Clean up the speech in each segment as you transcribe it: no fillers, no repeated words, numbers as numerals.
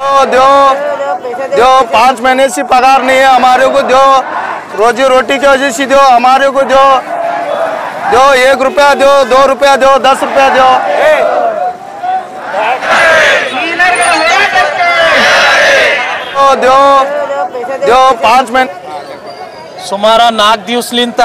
दो 5 महीने से पगार नहीं है हमारे को, दो रोजी रोटी की वजह से दो हमारे को, दो 1 रुपया दो, 2 रुपया दो, 10 रुपया दो। दो 5 महीने ಸುಮಾರು 4 ದಿವಸಲಿಂತ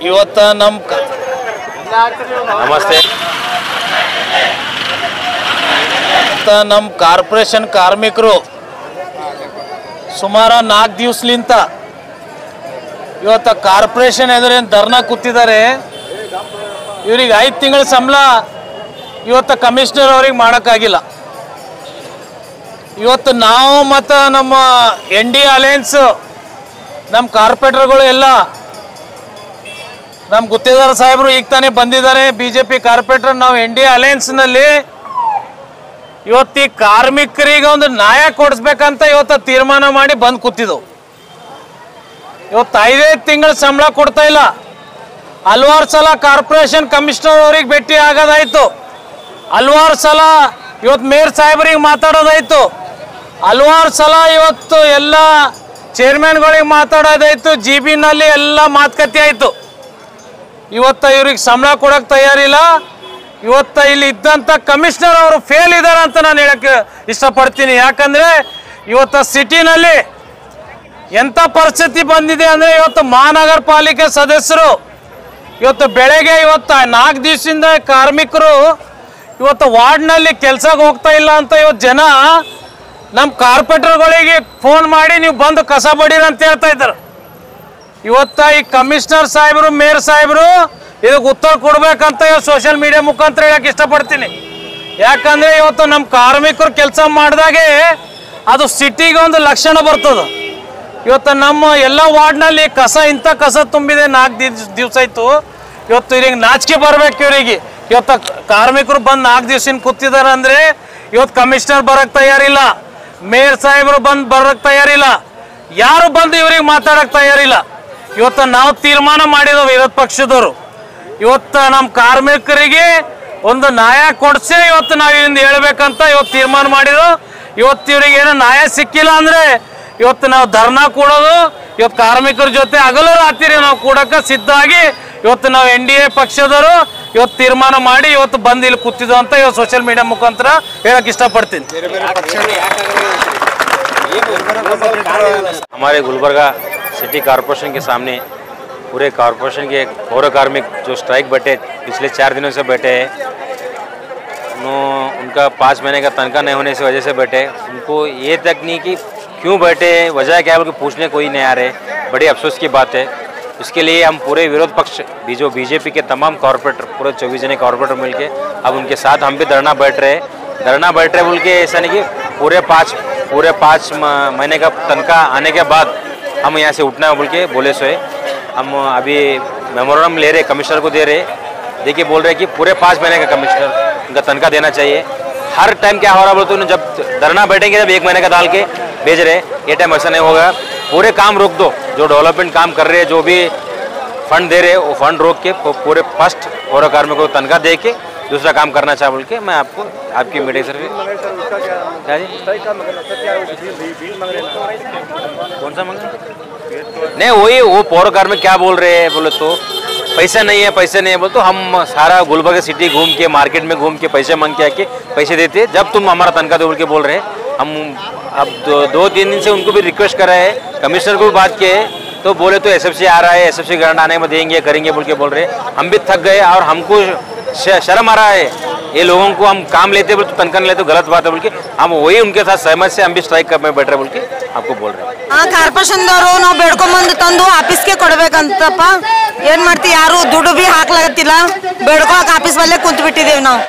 ಇವತ್ತ ನಮ್ಮ ಕಾರ್ಪೊರೇಷನ್ ಕಾರ್ಮಿಕರು ಸುಮಾರು 4 ದಿವಸಲಿಂತ ಇವತ್ತು ಕಾರ್ಪೊರೇಷನ್ ಎದುರು ಧರ್ನಾ ಕೂತಿದ್ದಾರೆ. ಇವರಿಗೆ 5 ತಿಂಗಳ ಸಂಬಳ ಇವತ್ತು ಕಮಿಷನರ್ ಅವ್ರಿಗೆ ಮಾಡೋಕ್ಕಾಗಿಲ್ಲ. ಇವತ್ತು ನಾವು ಮತ್ತು ನಮ್ಮ ND ಅಲಯನ್ಸ್ ನಮ್ಮ ಕಾರ್ಪೊರೇಟರ್ಗಳು ಎಲ್ಲ ನಮ್ಮ ಗುತ್ತೇದಾರ ಸಾಹೇಬರು ಈಗ ತಾನೇ ಬಂದಿದ್ದಾರೆ. BJP ಕಾರ್ಪೊರೇಟರ್ ನಾವು ND ಅಲಯನ್ಸ್ನಲ್ಲಿ ಇವತ್ತು ಈ ಕಾರ್ಮಿಕರಿಗೆ ಒಂದು ನ್ಯಾಯ ಕೊಡಿಸ್ಬೇಕಂತ ಇವತ್ತು ತೀರ್ಮಾನ ಮಾಡಿ ಬಂದು ಕೂತಿದ್ದೆವು. ಇವತ್ತು 5 ತಿಂಗಳ ಸಂಬಳ ಕೊಡ್ತಾ ಇಲ್ಲ. ಹಲವಾರು ಸಲ ಕಾರ್ಪೊರೇಷನ್ ಕಮಿಷನರ್ ಅವ್ರಿಗೆ ಭೇಟಿ ಆಗೋದಾಯ್ತು, ಹಲವಾರು ಸಲ ಇವತ್ತು ಮೇಯರ್ ಸಾಹೇಬರಿಗೆ ಮಾತಾಡೋದಾಯ್ತು, ಹಲವಾರು ಸಲ ಇವತ್ತು ಎಲ್ಲ ಚೇರ್ಮನ್ಗಳಿಗೆ ಮಾತಾಡೋದಾಯ್ತು, GB ನಲ್ಲಿ ಎಲ್ಲ ಮಾತುಕತೆ ಆಯಿತು. ಇವತ್ತು ಇವ್ರಿಗೆ ಸಂಬಳ ಕೊಡೋಕೆ ತಯಾರಿಲ್ಲ. ಇವತ್ತು ಇಲ್ಲಿ ಇದ್ದಂಥ ಕಮಿಷನರ್ ಅವರು ಫೇಲ್ ಇದ್ದಾರೆ ಅಂತ ನಾನು ಹೇಳಕ್ಕೆ ಇಷ್ಟಪಡ್ತೀನಿ. ಯಾಕಂದರೆ ಇವತ್ತು ಸಿಟಿನಲ್ಲಿ ಎಂಥ ಪರಿಸ್ಥಿತಿ ಬಂದಿದೆ ಅಂದರೆ ಇವತ್ತು ಮಹಾನಗರ ಪಾಲಿಕೆ ಸದಸ್ಯರು ಇವತ್ತು ಬೆಳಗ್ಗೆ 4 ದಿವಸದಿಂದ ಕಾರ್ಮಿಕರು ಇವತ್ತು ವಾರ್ಡ್ನಲ್ಲಿ ಕೆಲಸಕ್ಕೆ ಹೋಗ್ತಾ ಇಲ್ಲ ಅಂತ ಇವತ್ತು ಜನ ನಮ್ಮ ಕಾರ್ಪೊರೇಟರ್ಗಳಿಗೆ ಫೋನ್ ಮಾಡಿ ನೀವು ಬಂದು ಕಸ ಬಡೀರಿ ಅಂತ ಹೇಳ್ತಾ ಇದ್ದಾರೆ. ಇವತ್ತು ಈ ಕಮಿಷನರ್ ಸಾಹೇಬರು ಮೇಯರ್ ಸಾಹೇಬರು ಇದಕ್ಕೆ ಉತ್ತರ ಕೊಡ್ಬೇಕಂತ ಇವತ್ತು ಸೋಷಿಯಲ್ ಮೀಡಿಯಾ ಮುಖಾಂತರ ಹೇಳಕ್ಕೆ ಇಷ್ಟಪಡ್ತೀನಿ. ಯಾಕಂದರೆ ಇವತ್ತು ನಮ್ಮ ಕಾರ್ಮಿಕರು ಕೆಲಸ ಮಾಡಿದಾಗೆ ಅದು ಸಿಟಿಗೆ ಒಂದು ಲಕ್ಷಣ ಬರ್ತದೆ. ಇವತ್ತು ನಮ್ಮ ಎಲ್ಲ ವಾರ್ಡ್ನಲ್ಲಿ ಇಂಥ ಕಸ ತುಂಬಿದೆ. 4 ದಿವಸ ಆಯಿತು. ಇವತ್ತು ಇವ್ರಿಗೆ ನಾಚಿಕೆ ಬರಬೇಕು. ಇವರಿಗೆ ಇವತ್ತು ಕಾರ್ಮಿಕರು ಬಂದು 4 ದಿವಸ ಕೂತಿದ್ದಾರೆ ಅಂದರೆ ಇವತ್ತು ಕಮಿಷನರ್ ಬರೋಕ್ಕೆ ತಯಾರಿಲ್ಲ, ಮೇಯರ್ ಸಾಹೇಬರು ಬರೋಕ್ಕೆ ತಯಾರಿಲ್ಲ, ಯಾರು ಬಂದು ಇವ್ರಿಗೆ ಮಾತಾಡೋಕ್ಕೆ ತಯಾರಿಲ್ಲ. ಇವತ್ತು ನಾವು ತೀರ್ಮಾನ ಮಾಡಿದೆವು ವಿರೋಧ ಪಕ್ಷದವರು, ಇವತ್ತು ನಮ್ಮ ಕಾರ್ಮಿಕರಿಗೆ ಒಂದು ನ್ಯಾಯ ಕೊಡಿಸಿ ಇವತ್ತು ನಾವು ಇಲ್ಲಿಂದ ಹೇಳ್ಬೇಕಂತ ಇವತ್ತು ತೀರ್ಮಾನ ಮಾಡಿದೆವು. ಇವತ್ತು ಇವ್ರಿಗೆ ಏನೋ ನ್ಯಾಯ ಸಿಕ್ಕಿಲ್ಲ ಅಂದರೆ ಇವತ್ತು ನಾವು ಧರ್ನಾ ಕೂಡೋದು, ಇವತ್ತು ಕಾರ್ಮಿಕರ ಜೊತೆ ಹಗಲು ರಾತ್ರಿ ನಾವು ಕೂಡಕ್ಕೆ ಸಿದ್ಧವಾಗಿ ಇವತ್ತು ನಾವು NDA ಪಕ್ಷದವರು ಇವತ್ತು ತೀರ್ಮಾನ ಮಾಡಿ ಇವತ್ತು ಬಂದು ಇಲ್ಲಿ ಕೂತಿದ್ದೋ ಅಂತ ಇವತ್ತು ಸೋಷಿಯಲ್ ಮೀಡಿಯಾ ಮುಖಾಂತರ ಹೇಳಕ್ಕೆ ಇಷ್ಟಪಡ್ತೀನಿ. हमारे गुलबर्गा सिटी कॉरपोरेशन के सामने पूरे कॉरपोरेशन के पौर कार्मिक जो स्ट्राइक बैठे पिछले 4 दिनों से बैठे हैं, उनका 5 महीने का तनख्वाह नहीं होने की वजह से बैठे। उनको ये तक नहीं कि क्यों बैठे, वजह क्या है बोल के पूछने कोई नहीं आ रहे। बड़ी अफसोस की बात है। उसके लिए हम पूरे विरोध पक्ष जो BJP के तमाम कॉरपोरेटर पूरे 24 जने कॉरपोरेटर मिलके अब उनके साथ हम भी धरना बैठ रहे बोल के। ऐसा नहीं कि पूरे 5 महीने का तनख्वाह आने के बाद हम यहाँ से उठना है बोल के बोले सोए। हम अभी मेमोरेंडम ले रहे, कमिश्नर को दे रहे। देखिए बोल रहे कि पूरे 5 महीने का कमिश्नर उनका तनख्वाह देना चाहिए। हर टाइम क्या हो रहा बोलते उन्हें, जब धरना बैठेंगे जब 1 महीने का डाल के भेज रहे, ये टाइम ऐसा नहीं होगा। पूरे काम रोक दो, जो डेवलपमेंट काम कर रहे हैं, जो भी फंड दे रहे वो फंड रोक के पूरे फर्स्ट पौर कार्मिकों को तनख्वाह दे के दूसरा काम करना चाह बोल के मैं आपको आपकी मीडिया सर क्या जी कौन सा मांग नहीं वही वो पौर कार्मिक क्या बोल रहे हैं बोले तो पैसा नहीं है बोले तो हम सारा गुलबर्गा सिटी घूम के मार्केट में घूम के पैसे मांग के आके पैसे देते, जब तुम हमारा तनख्वाह दो बोल के बोल रहे हैं। हम अब 2-3 दिन से उनको भी रिक्वेस्ट कर रहे हैं, कमिश्नर को भी बात किए तो बोले तो SFC आ रहा है, SFC ग्रांट आने में देंगे करेंगे बोल के बोल रहे हैं। हम भी थक गए और हमको शर्म आ रहा है। ये लोगों को हम काम लेते बोल तो तनख्वाह लेते तो गलत बात है बोल के हम वही उनके साथ सहमत से हम भी स्ट्राइक करने बैठ रहे बोल के आपको बोल रहे हैं। ಕಾರ್ಪೊರೇಷನ್ದವರು ನಾವು ಬೇಡ್ಕೊಂಬಂದು ತಂದು ಆಫೀಸ್ಗೆ ಕೊಡ್ಬೇಕಂತಪ್ಪ. ಏನು ಮಾಡ್ತೀವಿ, ಯಾರು ದುಡ್ಡು ಬಿ ಹಾಕ್ಲಾಗತ್ತಿಲ್ಲ, ಬೇಡ್ಕೊಳಕ್ಕೆ ಆಫೀಸ್ ಬಲ್ಲೇ ಕುಂತು ಬಿಟ್ಟಿದ್ದೇವೆ ನಾವು.